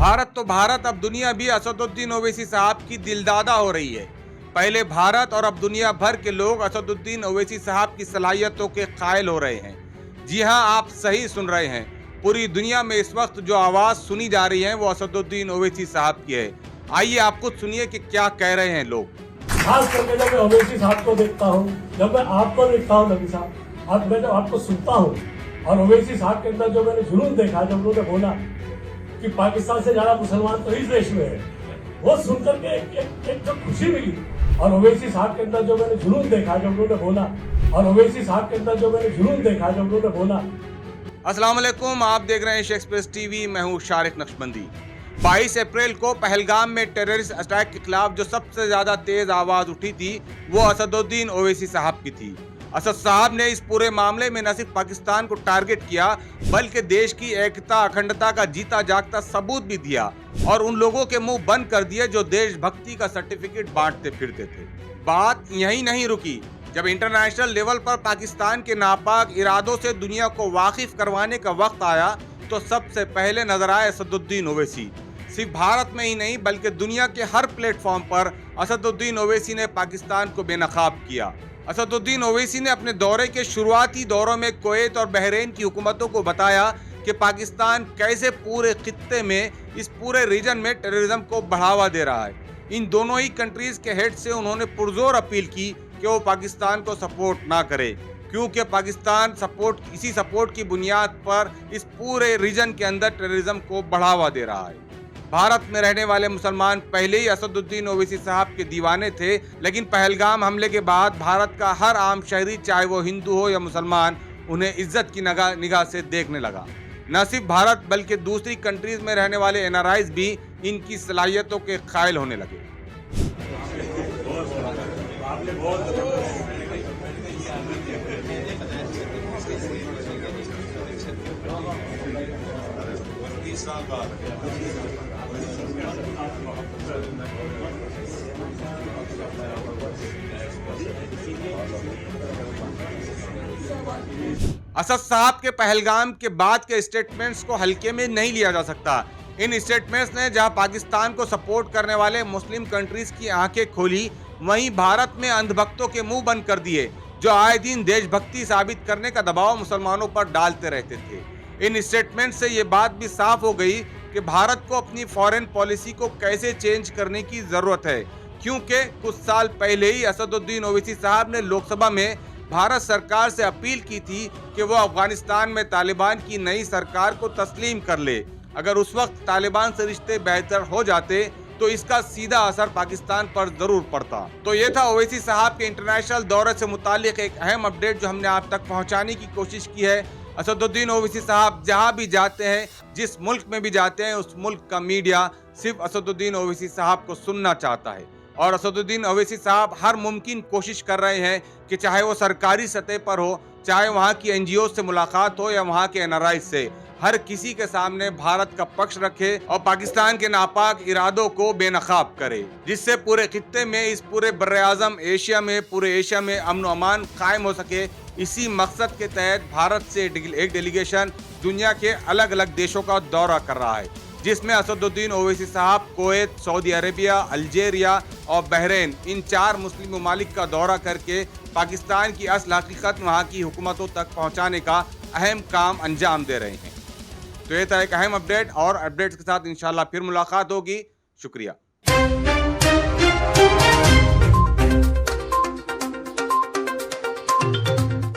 भारत तो भारत, अब दुनिया भी असदुद्दीन ओवैसी साहब की दिलदादा हो रही है। पहले भारत और अब दुनिया भर के लोग असदुद्दीन ओवैसी साहब की सलाहियतों के कायल हो रहे हैं। जी हां, आप सही सुन रहे हैं। पूरी दुनिया में इस वक्त जो आवाज सुनी जा रही है वो असदुद्दीन ओवैसी साहब की है। आइए आप खुद सुनिए कि क्या कह रहे हैं लोग। खास करके जब मैं ओवैसी साहब को देखता हूँ, जब मैं आपको देखता हूँ नबी साहब, अब मैं जब आपको सुनता हूँ और ओवैसी साहब के अंदर जो मैंने जुनून देखा, जब उन्होंने बोला कि पाकिस्तान से ज्यादा मुसलमान तो इस देश में है, वो सुनकर के एक जो खुशी मिली। और ओवैसी साहब के अंदर जो मैंने जुनून देखा, जब उन्होंने बोला, और ओवैसी साहब के अंदर जो मैंने जुनून देखा, जब उन्होंने बोला। अस्सलाम वालेकुम, आप देख रहे हैं शेख एक्सप्रेस टीवी। मैं हूं शारिक नक्शबंदी। 22 अप्रैल को पहलगाम में टेररिस्ट अटैक के खिलाफ जो सबसे ज्यादा तेज आवाज उठी थी वो असदुद्दीन ओवैसी साहब की थी। असद साहब ने इस पूरे मामले में न सिर्फ पाकिस्तान को टारगेट किया बल्कि देश की एकता अखंडता का जीता जागता सबूत भी दिया और उन लोगों के मुंह बंद कर दिए जो देशभक्ति का सर्टिफिकेट बांटते फिरते थे। बात यहीं नहीं रुकी। जब इंटरनेशनल लेवल पर पाकिस्तान के नापाक इरादों से दुनिया को वाकिफ करवाने का वक्त आया तो सबसे पहले नजर आए असदुद्दीन ओवैसी। सिर्फ भारत में ही नहीं बल्कि दुनिया के हर प्लेटफॉर्म पर असदुद्दीन ओवैसी ने पाकिस्तान को बेनकाब किया। असदुद्दीन ओवैसी ने अपने दौरे के शुरुआती दौरों में कुवैत और बहरीन की हुकूमतों को बताया कि पाकिस्तान कैसे पूरे खित्ते में, इस पूरे रीजन में टेररिज्म को बढ़ावा दे रहा है। इन दोनों ही कंट्रीज के हेड से उन्होंने पुरजोर अपील की कि वो पाकिस्तान को सपोर्ट ना करे, क्योंकि पाकिस्तान इसी सपोर्ट की बुनियाद पर इस पूरे रीजन के अंदर टेररिज्म को बढ़ावा दे रहा है। भारत में रहने वाले मुसलमान पहले ही असदुद्दीन ओवैसी साहब के दीवाने थे, लेकिन पहलगाम हमले के बाद भारत का हर आम शहरी, चाहे वो हिंदू हो या मुसलमान, उन्हें इज्जत की निगाह से देखने लगा। न सिर्फ भारत बल्कि दूसरी कंट्रीज में रहने वाले एनआरआईज भी इनकी सलाहियतों के कायल होने लगे। असद साहब के पहलगाम के बाद के स्टेटमेंट्स को हल्के में नहीं लिया जा सकता। इन स्टेटमेंट्स ने जहां पाकिस्तान को सपोर्ट करने वाले मुस्लिम कंट्रीज की आंखें खोली, वहीं भारत में अंधभक्तों के मुंह बंद कर दिए जो आए दिन देशभक्ति साबित करने का दबाव मुसलमानों पर डालते रहते थे। इन स्टेटमेंट से ये बात भी साफ हो गई कि भारत को अपनी फॉरेन पॉलिसी को कैसे चेंज करने की जरूरत है, क्योंकि कुछ साल पहले ही असदुद्दीन ओवैसी साहब ने लोकसभा में भारत सरकार से अपील की थी कि वो अफगानिस्तान में तालिबान की नई सरकार को तस्लीम कर ले। अगर उस वक्त तालिबान से रिश्ते बेहतर हो जाते तो इसका सीधा असर पाकिस्तान पर जरूर पड़ता। तो ये था ओवैसी साहब के इंटरनेशनल दौरे से मुतालिक एक अहम अपडेट जो हमने आप तक पहुंचाने की कोशिश की है। असदुद्दीन ओवैसी साहब जहां भी जाते हैं, जिस मुल्क में भी जाते हैं, उस मुल्क का मीडिया सिर्फ असदुद्दीन ओवैसी साहब को सुनना चाहता है और असदुद्दीन ओवैसी साहब हर मुमकिन कोशिश कर रहे हैं कि चाहे वो सरकारी सतह पर हो, चाहे वहाँ की एनजीओ से मुलाकात हो या वहाँ के एनआरआई से, हर किसी के सामने भारत का पक्ष रखे और पाकिस्तान के नापाक इरादों को बेनकाब करे, जिससे पूरे खित्ते में, इस पूरे बर्रे-आज़म एशिया में, पूरे एशिया में अमन अमान कायम हो सके। इसी मकसद के तहत भारत से एक डेलीगेशन दुनिया के अलग अलग देशों का दौरा कर रहा है, जिसमें असदुद्दीन ओवैसी साहब कुवैत, सऊदी अरेबिया, अल्जीरिया और बहरीन, इन 4 मुस्लिम ममालिक का दौरा करके पाकिस्तान की असल हकीकत वहाँ की हुकूमतों तक पहुँचाने का अहम काम अंजाम दे रहे हैं। तो ये था एक अहम अपडेट और अपडेट्स के साथ इंशाल्लाह फिर मुलाकात होगी। शुक्रिया।